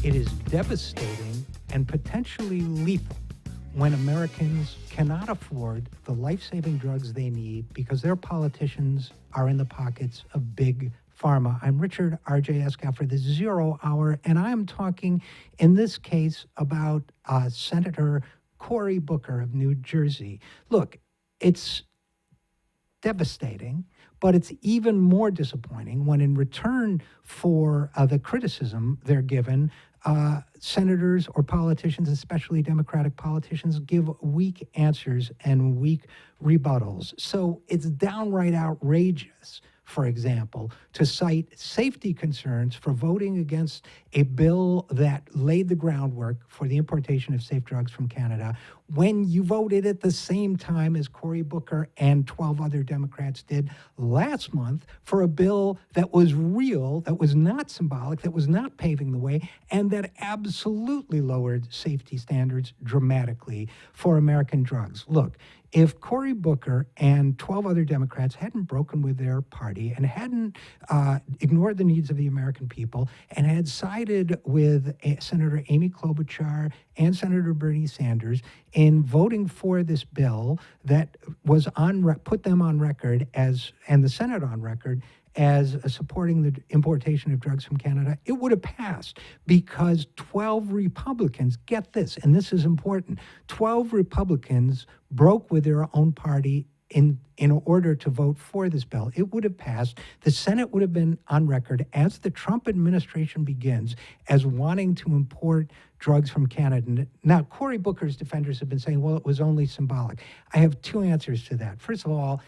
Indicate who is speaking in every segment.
Speaker 1: It is devastating and potentially lethal when Americans cannot afford the life-saving drugs they need because their politicians are in the pockets of big pharma. I'm Richard RJ Eskow for the Zero Hour, and I'm talking in this case about Senator Cory Booker of New Jersey. Look, it's devastating, but it's even more disappointing when in return for the criticism they're given, senators or politicians, especially Democratic politicians, give weak answers and weak rebuttals. So it's downright outrageous, for example, to cite safety concerns for voting against a bill that laid the groundwork for the importation of safe drugs from Canada when you voted at the same time as Cory Booker and 12 other Democrats did last month for a bill that was real, that was not symbolic, that was not paving the way, and that absolutely lowered safety standards dramatically for American drugs. Look, if Cory Booker and 12 other Democrats hadn't broken with their party and hadn't ignored the needs of the American people and had sided with Senator Amy Klobuchar and Senator Bernie Sanders in voting for this bill that was put them on record as, and the Senate on record, as supporting the importation of drugs from Canada, it would have passed because 12 Republicans, get this, and this is important, 12 Republicans broke with their own party in order to vote for this bill. It would have passed. The Senate would have been on record as the Trump administration begins as wanting to import drugs from Canada. Now, Cory Booker's defenders have been saying, well, it was only symbolic. I have two answers to that. First of all,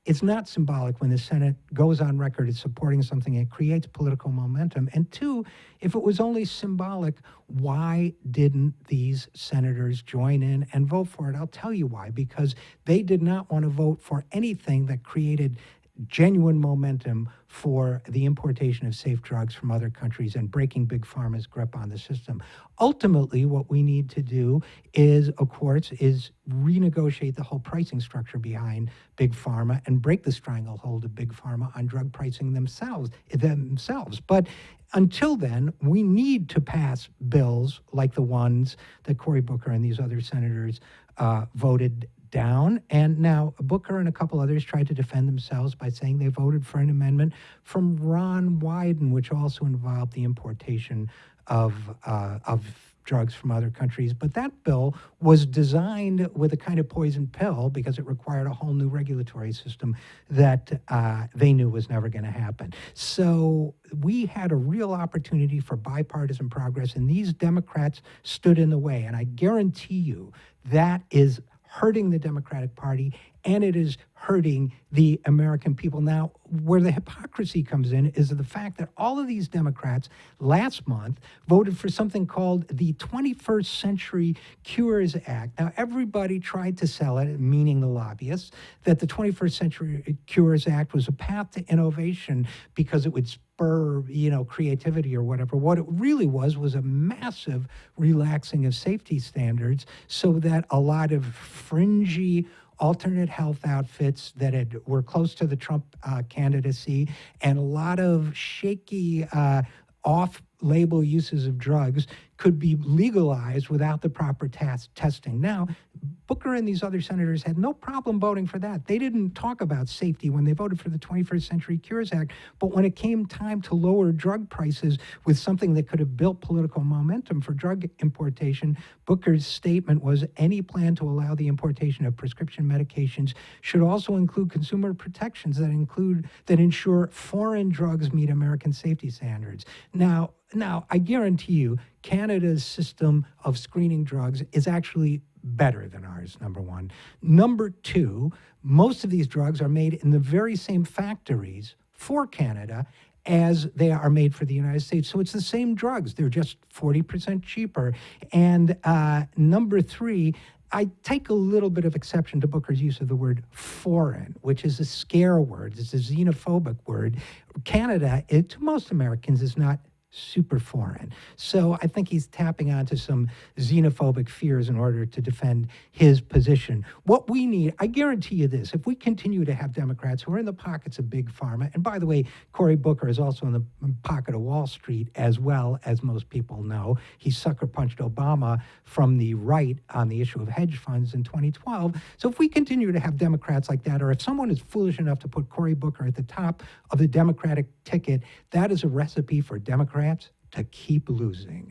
Speaker 1: it's not symbolic when the Senate goes on record as supporting something and creates political momentum. And two, if it was only symbolic, why didn't these senators join in and vote for it? I'll tell you why. Because they did not want to vote for anything that created genuine momentum for the importation of safe drugs from other countries and breaking Big Pharma's grip on the system. Ultimately, what we need to do is, of course, is renegotiate the whole pricing structure behind Big Pharma and break the stranglehold of Big Pharma on drug pricing themselves. But until then, we need to pass bills like the ones that Cory Booker and these other senators voted down. And now Booker and a couple others tried to defend themselves by saying they voted for an amendment from Ron Wyden, which also involved the importation of drugs from other countries. But that bill was designed with a kind of poison pill because it required a whole new regulatory system that they knew was never going to happen. So we had a real opportunity for bipartisan progress, and these Democrats stood in the way. And I guarantee you that is hurting the Democratic Party, and it is hurting the American people. Now, where the hypocrisy comes in is the fact that all of these Democrats last month voted for something called the 21st Century Cures Act. Now, everybody tried to sell it, meaning the lobbyists, that the 21st Century Cures Act was a path to innovation because it would spur, creativity or whatever. What it really was a massive relaxing of safety standards so that a lot of fringy alternate health outfits that were close to the Trump candidacy and a lot of shaky off-label uses of drugs could be legalized without the proper testing. Now, Booker and these other senators had no problem voting for that. They didn't talk about safety when they voted for the 21st Century Cures Act, but when it came time to lower drug prices with something that could have built political momentum for drug importation, Booker's statement was any plan to allow the importation of prescription medications should also include consumer protections that ensure foreign drugs meet American safety standards. Now, I guarantee you, Canada's system of screening drugs is actually better than ours, number one. Number two, most of these drugs are made in the very same factories for Canada as they are made for the United States. So it's the same drugs. They're just 40% cheaper. And number three, I take a little bit of exception to Booker's use of the word foreign, which is a scare word. It's a xenophobic word. Canada, to most Americans, is not super foreign. So I think he's tapping onto some xenophobic fears in order to defend his position. What we need, I guarantee you this, if we continue to have Democrats who are in the pockets of big pharma, and by the way, Cory Booker is also in the pocket of Wall Street as well, as most people know. He sucker punched Obama from the right on the issue of hedge funds in 2012. So if we continue to have Democrats like that, or if someone is foolish enough to put Cory Booker at the top of the Democratic ticket, that is a recipe for Democrats to keep losing.